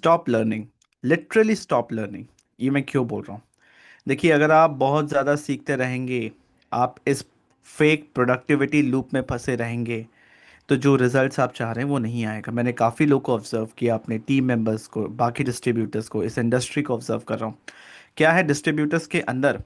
Stop learning. Literally stop learning. ये मैं क्यों बोल रहा हूँ? देखिए, अगर आप बहुत ज़्यादा सीखते रहेंगे, आप इस फेक प्रोडक्टिविटी लूप में फंसे रहेंगे, तो जो रिजल्ट्स आप चाह रहे हैं वो नहीं आएगा। मैंने काफ़ी लोग को ऑब्जर्व किया, अपने टीम मेंबर्स को, बाकी डिस्ट्रीब्यूटर्स को, इस इंडस्ट्री को ऑब्जर्व कर रहा हूँ। क्या है, डिस्ट्रीब्यूटर्स के अंदर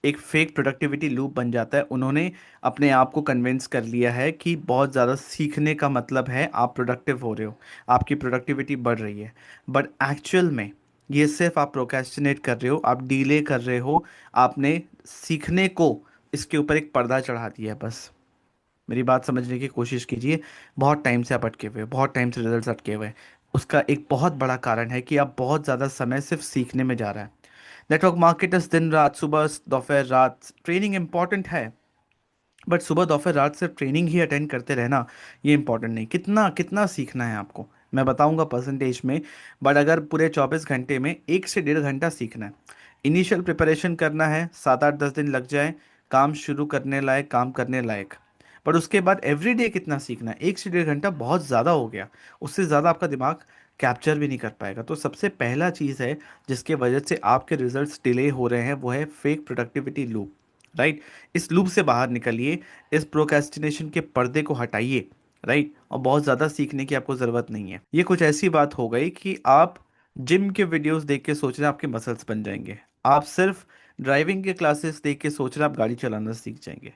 एक फेक प्रोडक्टिविटी लूप बन जाता है। उन्होंने अपने आप को कन्विंस कर लिया है कि बहुत ज़्यादा सीखने का मतलब है आप प्रोडक्टिव हो रहे हो, आपकी प्रोडक्टिविटी बढ़ रही है। बट एक्चुअल में ये सिर्फ आप प्रोक्रेस्टिनेट कर रहे हो, आप डीले कर रहे हो। आपने सीखने को इसके ऊपर एक पर्दा चढ़ा दिया है बस। मेरी बात समझने की कोशिश कीजिए। बहुत टाइम से आप अटके हुए हैं, बहुत टाइम से रिजल्ट्स अटके हुए हैं। उसका एक बहुत बड़ा कारण है कि आप बहुत ज़्यादा समय सिर्फ सीखने में जा रहा है। नेटवर्क मार्केटर्स दिन रात, सुबह दोपहर रात ट्रेनिंग इंपॉर्टेंट है। बट सुबह दोपहर रात सिर्फ ट्रेनिंग ही अटेंड करते रहना ये इंपॉर्टेंट नहीं। कितना कितना सीखना है आपको, मैं बताऊंगा परसेंटेज में। बट अगर पूरे 24 घंटे में 1 से 1.5 घंटा सीखना है, इनिशियल प्रिपरेशन करना है, 7 8 10 दिन लग जाए काम शुरू करने लायक, काम करने लायक। बट उसके बाद एवरीडे कितना सीखना है? 1 से 1.5 घंटा बहुत ज़्यादा हो गया। उससे ज़्यादा आपका दिमाग कैप्चर भी नहीं कर पाएगा। तो सबसे पहला चीज़ है जिसके वजह से आपके रिजल्ट्स डिले हो रहे हैं, वो है फेक प्रोडक्टिविटी लूप। राइट? इस लूप से बाहर निकलिए, इस प्रोक्रेस्टिनेशन के पर्दे को हटाइए। राइट? और बहुत ज़्यादा सीखने की आपको ज़रूरत नहीं है। ये कुछ ऐसी बात हो गई कि आप जिम के वीडियोस देख के सोच रहे हैं आपके मसल्स बन जाएंगे। आप सिर्फ ड्राइविंग के क्लासेस देख के सोच रहे हैं आप गाड़ी चलाना सीख जाएंगे।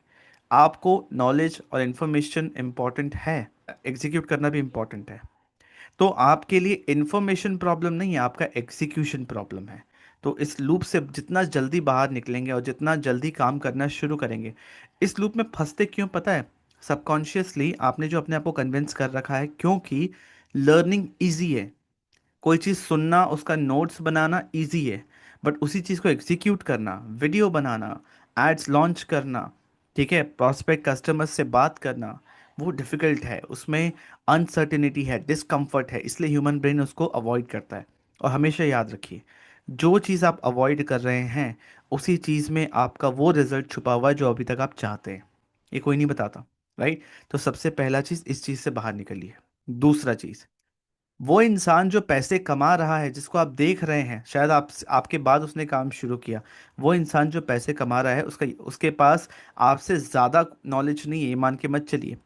आपको नॉलेज और इन्फॉर्मेशन इंपॉर्टेंट है, एग्जीक्यूट करना भी इंपॉर्टेंट है। तो आपके लिए इन्फॉर्मेशन प्रॉब्लम नहीं है, आपका एग्जीक्यूशन प्रॉब्लम है। तो इस लूप से जितना जल्दी बाहर निकलेंगे और जितना जल्दी काम करना शुरू करेंगे। इस लूप में फंसते क्यों पता है? सबकॉन्शियसली आपने जो अपने आप को कन्विंस कर रखा है, क्योंकि लर्निंग इजी है। कोई चीज़ सुनना, उसका नोट्स बनाना इजी है। बट उसी चीज़ को एग्जीक्यूट करना, वीडियो बनाना, एड्स लॉन्च करना, ठीक है, प्रॉस्पेक्ट कस्टमर्स से बात करना, वो डिफ़िकल्ट है। उसमें अनसर्टिनिटी है, डिस्कम्फर्ट है, इसलिए ह्यूमन ब्रेन उसको अवॉइड करता है। और हमेशा याद रखिए, जो चीज़ आप अवॉइड कर रहे हैं, उसी चीज़ में आपका वो रिजल्ट छुपा हुआ है जो अभी तक आप चाहते हैं। ये कोई नहीं बताता। राइट? तो सबसे पहला चीज़, इस चीज़ से बाहर निकलिए। दूसरा चीज़, वो इंसान जो पैसे कमा रहा है, जिसको आप देख रहे हैं, शायद आपके बाद उसने काम शुरू किया। वो इंसान जो पैसे कमा रहा है, उसका उसके पास आपसे ज़्यादा नॉलेज नहीं है, ये मान के मत चलिए।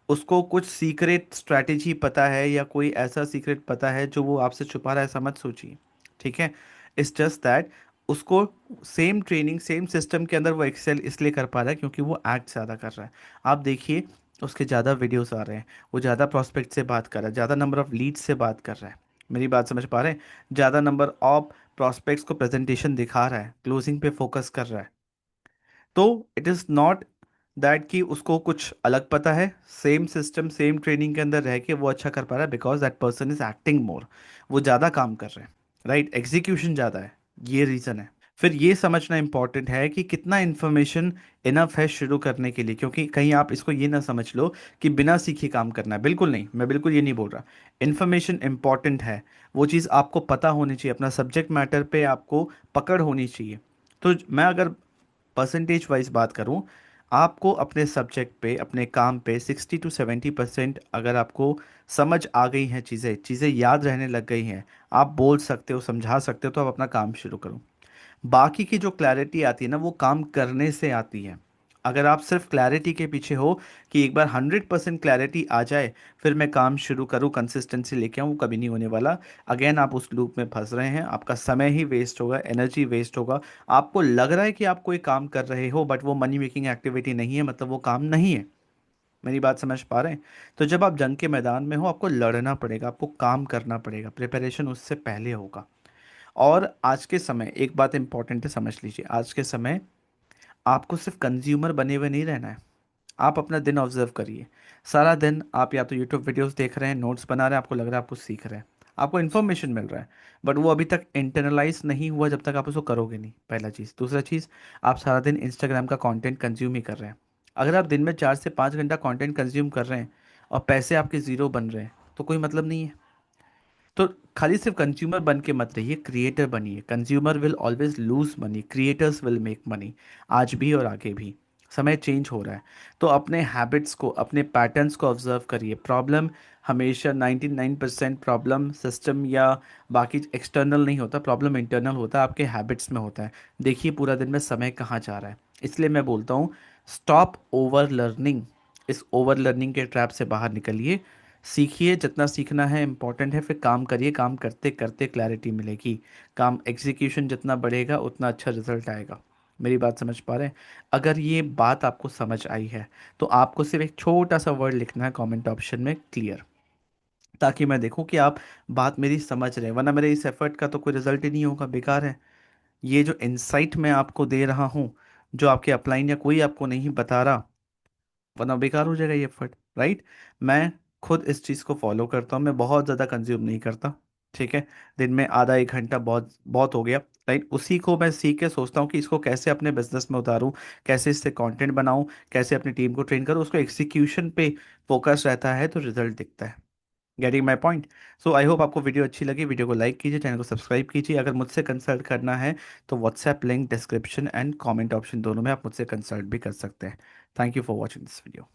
उसको कुछ सीक्रेट स्ट्रैटेजी पता है, या कोई ऐसा सीक्रेट पता है जो वो आपसे छुपा रहा है, ऐसा मत सोचिए। ठीक है? इट्स जस्ट दैट उसको सेम ट्रेनिंग, सेम सिस्टम के अंदर वो एक्सेल इसलिए कर पा रहा है क्योंकि वो एक्ट ज़्यादा कर रहा है। आप देखिए, उसके ज़्यादा वीडियोस आ रहे हैं, वो ज़्यादा प्रोस्पेक्ट से बात कर रहा है, ज़्यादा नंबर ऑफ लीड्स से बात कर रहा है। मेरी बात समझ पा रहे हैं? ज़्यादा नंबर ऑफ प्रोस्पेक्ट्स को प्रेजेंटेशन दिखा रहा है, क्लोजिंग पे फोकस कर रहा है। तो इट इज़ नॉट दैट कि उसको कुछ अलग पता है। सेम सिस्टम, सेम ट्रेनिंग के अंदर रह के वो अच्छा कर पा रहा है, because that person is acting more. वो ज़्यादा काम कर रहे हैं। राइट? एग्जीक्यूशन ज़्यादा है। ये रीज़न है। फिर ये समझना इंपॉर्टेंट है कि कितना इन्फॉर्मेशन इनफ है शुरू करने के लिए, क्योंकि कहीं आप इसको ये ना समझ लो कि बिना सीखे काम करना है। बिल्कुल नहीं, मैं बिल्कुल ये नहीं बोल रहा। इन्फॉर्मेशन इंपॉर्टेंट है, वो चीज़ आपको पता होनी चाहिए, अपना सब्जेक्ट मैटर पे आपको पकड़ होनी चाहिए। तो मैं अगर परसेंटेज वाइज बात करूं, आपको अपने सब्जेक्ट पे, अपने काम पे 60 to 70% अगर आपको समझ आ गई हैं, चीज़ें चीज़ें याद रहने लग गई हैं, आप बोल सकते हो, समझा सकते हो, तो आप अपना काम शुरू करो। बाकी की जो क्लैरिटी आती है ना, वो काम करने से आती है। अगर आप सिर्फ क्लैरिटी के पीछे हो कि एक बार 100% क्लैरिटी आ जाए फिर मैं काम शुरू करूँ, कंसिस्टेंसी लेके आऊँ, वो कभी नहीं होने वाला। अगेन आप उस लूप में फंस रहे हैं, आपका समय ही वेस्ट होगा, एनर्जी वेस्ट होगा। आपको लग रहा है कि आप कोई काम कर रहे हो, बट वो मनी मेकिंग एक्टिविटी नहीं है, मतलब वो काम नहीं है। मेरी बात समझ पा रहे हैं? तो जब आप जंग के मैदान में हो, आपको लड़ना पड़ेगा, आपको काम करना पड़ेगा, प्रिपरेशन उससे पहले होगा। और आज के समय एक बात इंपॉर्टेंट है, समझ लीजिए, आज के समय आपको सिर्फ कंज्यूमर बने हुए नहीं रहना है। आप अपना दिन ऑब्जर्व करिए। सारा दिन आप या तो यूट्यूब वीडियोस देख रहे हैं, नोट्स बना रहे हैं, आपको लग रहा है आप कुछ सीख रहे हैं, आपको इन्फॉर्मेशन मिल रहा है। बट वो अभी तक इंटरनलाइज नहीं हुआ जब तक आप उसको करोगे नहीं, पहला चीज़। दूसरा चीज़, आप सारा दिन इंस्टाग्राम का कंटेंट कंज्यूम ही कर रहे हैं। अगर आप दिन में 4 से 5 घंटा कंटेंट कंज्यूम कर रहे हैं और पैसे आपके ज़ीरो बन रहे हैं, तो कोई मतलब नहीं है। तो खाली सिर्फ कंज्यूमर बन के मत रहिए, क्रिएटर बनिए। Consumer will always lose money, creators will make money, आज भी और आगे भी। समय चेंज हो रहा है। तो अपने हैबिट्स को, अपने पैटर्न्स को ऑब्जर्व करिए। प्रॉब्लम हमेशा 99% प्रॉब्लम सिस्टम या बाकी एक्सटर्नल नहीं होता, प्रॉब्लम इंटरनल होता है, आपके हैबिट्स में होता है। देखिए पूरा दिन में समय कहाँ जा रहा है। इसलिए मैं बोलता हूँ, स्टॉप ओवर लर्निंग। इस ओवर लर्निंग के ट्रैप से बाहर निकलिए। सीखिए, जितना सीखना है इम्पॉर्टेंट है, फिर काम करिए, काम करते करते क्लैरिटी मिलेगी। काम एग्जीक्यूशन जितना बढ़ेगा उतना अच्छा रिजल्ट आएगा। मेरी बात समझ पा रहे हैं? अगर ये बात आपको समझ आई है तो आपको सिर्फ एक छोटा सा वर्ड लिखना है कमेंट ऑप्शन में, क्लियर, ताकि मैं देखूं कि आप बात मेरी समझ रहे हैं। वरना मेरे इस एफर्ट का तो कोई रिजल्ट ही नहीं होगा, बेकार है। ये जो इंसाइट मैं आपको दे रहा हूँ, जो आपके अपलाइन या कोई आपको नहीं बता रहा, वरना बेकार हो जाएगा ये एफर्ट, राइट? मैं खुद इस चीज़ को फॉलो करता हूँ, मैं बहुत ज़्यादा कंज्यूम नहीं करता, ठीक है? दिन में आधा एक घंटा बहुत बहुत हो गया, राइट? उसी को मैं सीख के सोचता हूँ कि इसको कैसे अपने बिजनेस में उतारूँ, कैसे इससे कंटेंट बनाऊँ, कैसे अपनी टीम को ट्रेन करूँ, उसको एग्जीक्यूशन पे फोकस रहता है तो रिजल्ट दिखता है। Getting my point? So I hope आपको वीडियो अच्छी लगी। वीडियो को लाइक कीजिए, चैनल को सब्सक्राइब कीजिए। अगर मुझसे कंसल्ट करना है तो WhatsApp link description and comment option दोनों में आप मुझसे कंसल्ट भी कर सकते हैं। Thank you for watching this video.